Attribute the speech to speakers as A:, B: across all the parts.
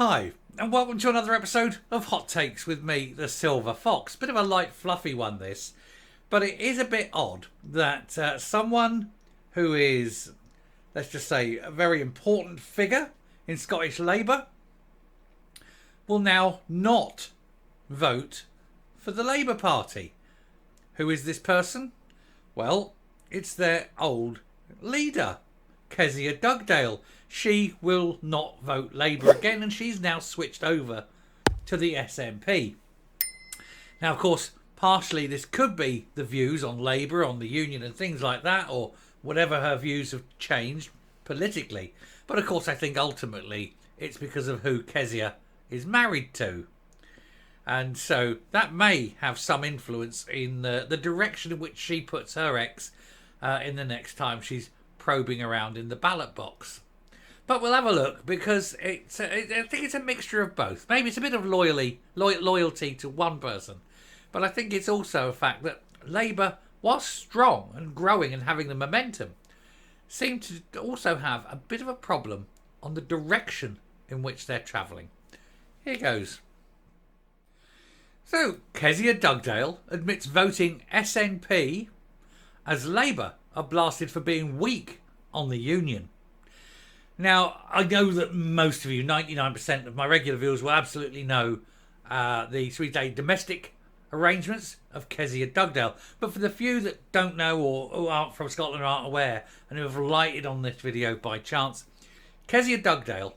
A: Hi, and welcome to another episode of Hot Takes with me, the Silver Fox. Bit of a light, fluffy one, this. But it is a bit odd that someone who is, let's just say, a very important figure in Scottish Labour will now not vote for the Labour Party. Who is this person? Well, it's their old leader, Kezia Dugdale. She will not vote Labour again, and she's now switched over to the SNP. Now, of course, partially this could be the views on Labour, on the union and things like that, or whatever her views have changed politically. But of course, I think ultimately it's because of who Kezia is married to. And so that may have some influence in the direction in which she puts her ex in the next time she's probing around in the ballot box. But we'll have a look, because I think it's a mixture of both. Maybe it's a bit of loyalty to one person. But I think it's also a fact that Labour, whilst strong and growing and having the momentum, seem to also have a bit of a problem on the direction in which they're travelling. Here goes. So, Kezia Dugdale admits voting SNP as Labour are blasted for being weak on the union. Now, I know that most of you, 99% of my regular viewers, will absolutely know the three-day domestic arrangements of Kezia Dugdale. But for the few that don't know or who aren't from Scotland or aren't aware and who have lighted on this video by chance, Kezia Dugdale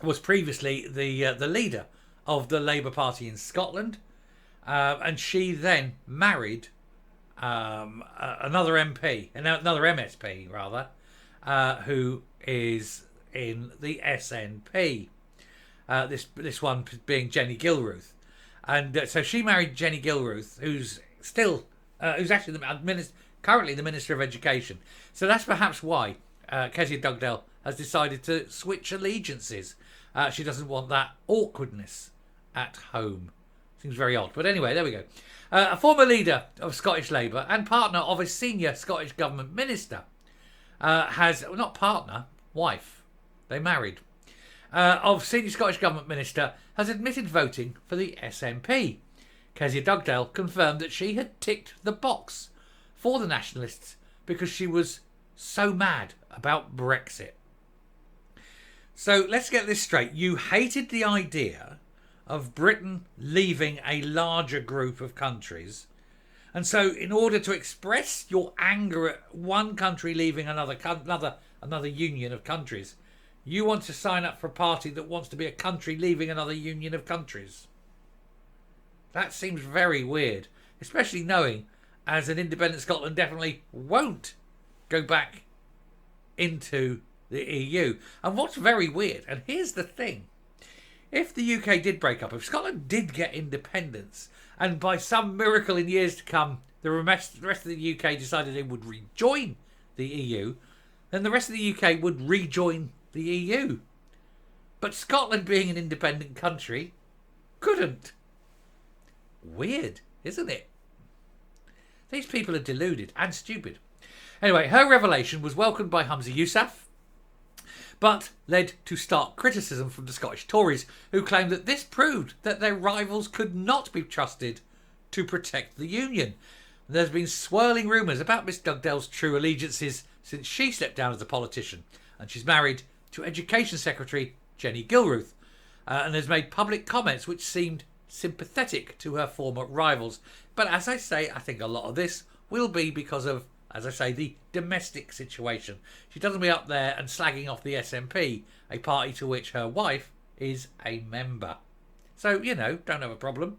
A: was previously the leader of the Labour Party in Scotland, and she then married another MP, another MSP rather, who is in the SNP. This one being Jenny Gilruth, and so she married Jenny Gilruth, who's actually currently the Minister of Education. So that's perhaps why Kezia Dugdale has decided to switch allegiances. She doesn't want that awkwardness at home. Seems very odd, but anyway, there we go. A former leader of Scottish Labour and partner of a senior Scottish Government minister wife, they married, of senior Scottish Government minister has admitted voting for the SNP. Kezia Dugdale confirmed that she had ticked the box for the Nationalists because she was so mad about Brexit. So let's get this straight. You hated the idea of Britain leaving a larger group of countries, and so in order to express your anger at one country leaving another union of countries, you want to sign up for a party that wants to be a country leaving another union of countries. That seems very weird, especially knowing as an independent Scotland definitely won't go back into the EU. And what's very weird, and here's the thing, if the UK did break up, if Scotland did get independence, and by some miracle in years to come the rest of the UK decided they would rejoin the EU, then the rest of the UK would rejoin the EU. But Scotland, being an independent country, couldn't. Weird, isn't it? These people are deluded and stupid. Anyway, her revelation was welcomed by Humza Yousaf, but led to stark criticism from the Scottish Tories, who claimed that this proved that their rivals could not be trusted to protect the union. There's been swirling rumours about Miss Dugdale's true allegiances since she stepped down as a politician, and she's married to Education Secretary Jenny Gilruth, and has made public comments which seemed sympathetic to her former rivals. But as I say, I think a lot of this will be because of, as I say, the domestic situation. She doesn't be up there and slagging off the SNP, a party to which her wife is a member. So, don't have a problem.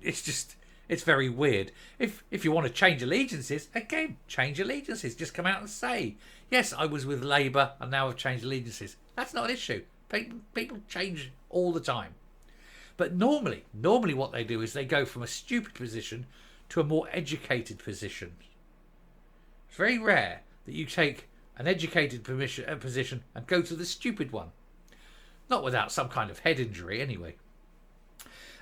A: It's very weird. If you want to change allegiances, again, change allegiances. Just come out and say, yes, I was with Labour and now I've changed allegiances. That's not an issue. People change all the time. But normally what they do is they go from a stupid position to a more educated position. It's very rare that you take an educated position and go to the stupid one. Not without some kind of head injury, anyway.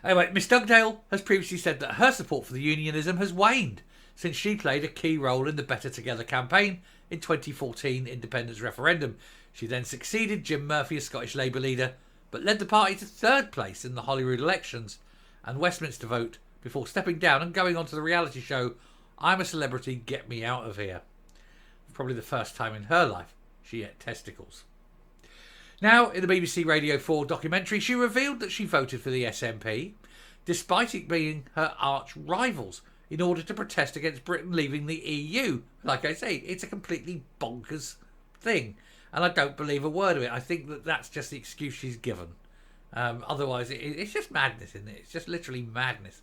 A: Anyway, Miss Dugdale has previously said that her support for the unionism has waned since she played a key role in the Better Together campaign in 2014 independence referendum. She then succeeded Jim Murphy as Scottish Labour leader but led the party to third place in the Holyrood elections and Westminster vote before stepping down and going on to the reality show I'm a Celebrity, Get Me Out of Here. Probably the first time in her life she ate testicles. Now, in the BBC Radio 4 documentary, she revealed that she voted for the SNP, despite it being her arch rivals, in order to protest against Britain leaving the EU. Like I say, it's a completely bonkers thing, and I don't believe a word of it. I think that that's just the excuse she's given. Otherwise, it's just madness, isn't it? It's just literally madness.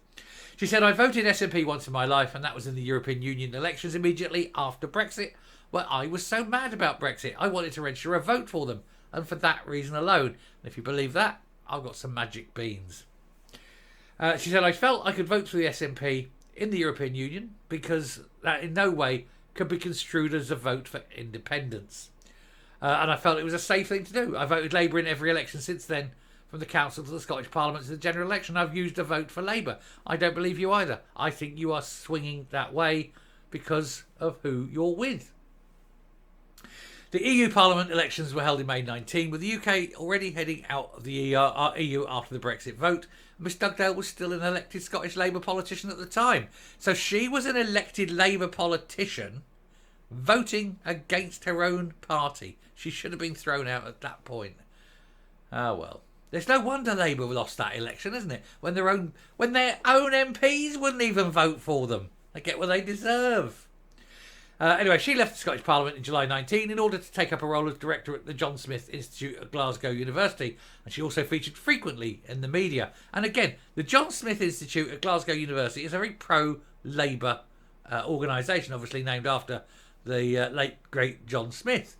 A: She said, I voted SNP once in my life, and that was in the European Union elections immediately after Brexit, where I was so mad about Brexit. I wanted to register a vote for them, and for that reason alone. And if you believe that, I've got some magic beans. She said, I felt I could vote for the SNP in the European Union because that in no way could be construed as a vote for independence. And I felt it was a safe thing to do. I voted Labour in every election since then, from the Council to the Scottish Parliament to the general election. I've used a vote for Labour. I don't believe you either. I think you are swinging that way because of who you're with. The EU Parliament elections were held in May 19, with the UK already heading out of the EU after the Brexit vote. Miss Dugdale was still an elected Scottish Labour politician at the time. So she was an elected Labour politician voting against her own party. She should have been thrown out at that point. Ah, well. There's no wonder Labour lost that election, isn't it? When their own MPs wouldn't even vote for them. They get what they deserve. Anyway, she left the Scottish Parliament in July 19 in order to take up a role as director at the John Smith Institute at Glasgow University, and she also featured frequently in the media. And again, the John Smith Institute at Glasgow University is a very pro-Labour organisation, obviously named after the late, great John Smith.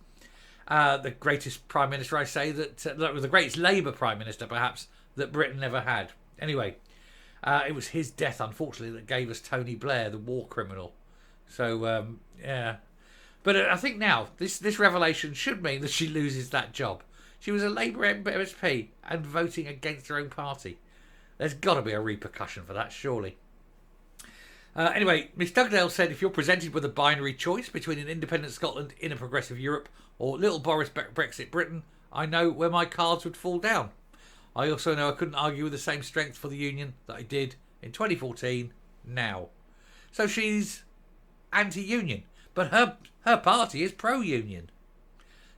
A: The greatest Prime Minister, I say, that was the greatest Labour Prime Minister, perhaps, that Britain ever had. Anyway, it was his death, unfortunately, that gave us Tony Blair, the war criminal. So, yeah. But I think now, this revelation should mean that she loses that job. She was a Labour MSP and voting against her own party. There's got to be a repercussion for that, surely. Anyway, Miss Dugdale said, if you're presented with a binary choice between an independent Scotland in a progressive Europe or little Boris Brexit Britain, I know where my cards would fall down. I also know I couldn't argue with the same strength for the Union that I did in 2014 now. So she's anti-union, but her party is pro-union.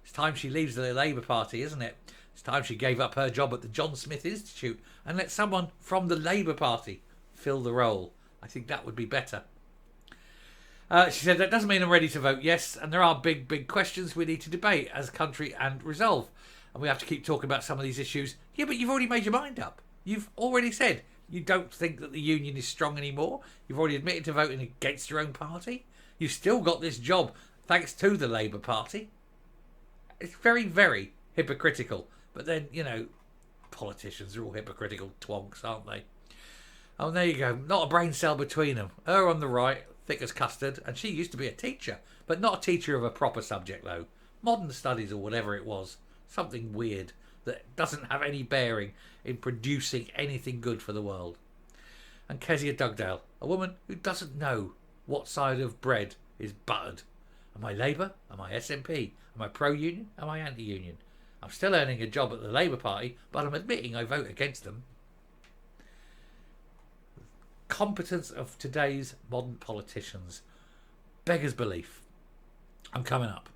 A: It's time she leaves the Labour Party, isn't it? It's time she gave up her job at the John Smith Institute and let someone from the Labour Party fill the role. I think that would be better. She said, that doesn't mean I'm ready to vote yes, and there are big questions we need to debate as a country and resolve. And we have to keep talking about some of these issues. Yeah, but you've already made your mind up. You've already said you don't think that the union is strong anymore. You've already admitted to voting against your own party. You've still got this job thanks to the Labour Party. It's very, very hypocritical. But then, you know, politicians are all hypocritical twonks, aren't they? Oh, there you go. Not a brain cell between them. Her on the right, thick as custard, and she used to be a teacher. But not a teacher of a proper subject, though. Modern studies or whatever it was. Something weird that doesn't have any bearing in producing anything good for the world. And Kezia Dugdale, a woman who doesn't know what side of bread is buttered. Am I Labour? Am I SNP? Am I pro-union? Am I anti-union? I'm still earning a job at the Labour Party, but I'm admitting I vote against them. Competence of today's modern politicians beggars belief. I'm coming up.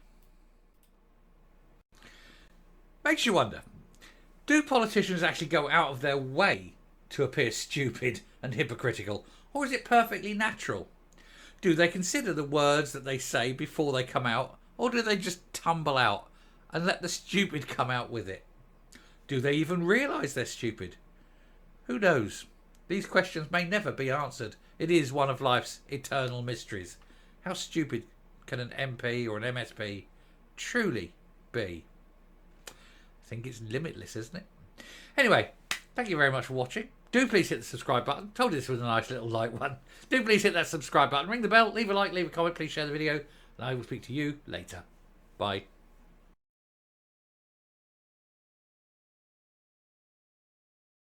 A: Makes you wonder, do politicians actually go out of their way to appear stupid and hypocritical, or is it perfectly natural? Do they consider the words that they say before they come out, or do they just tumble out and let the stupid come out with it? Do they even realise they're stupid? Who knows? These questions may never be answered. It is one of life's eternal mysteries. How stupid can an MP or an MSP truly be? I think it's limitless, isn't it? Anyway, thank you very much for watching. Do please hit the subscribe button. Told you this was a nice little light one. Do please hit that subscribe button. Ring the bell. Leave a like. Leave a comment. Please share the video. And I will speak to you later. Bye.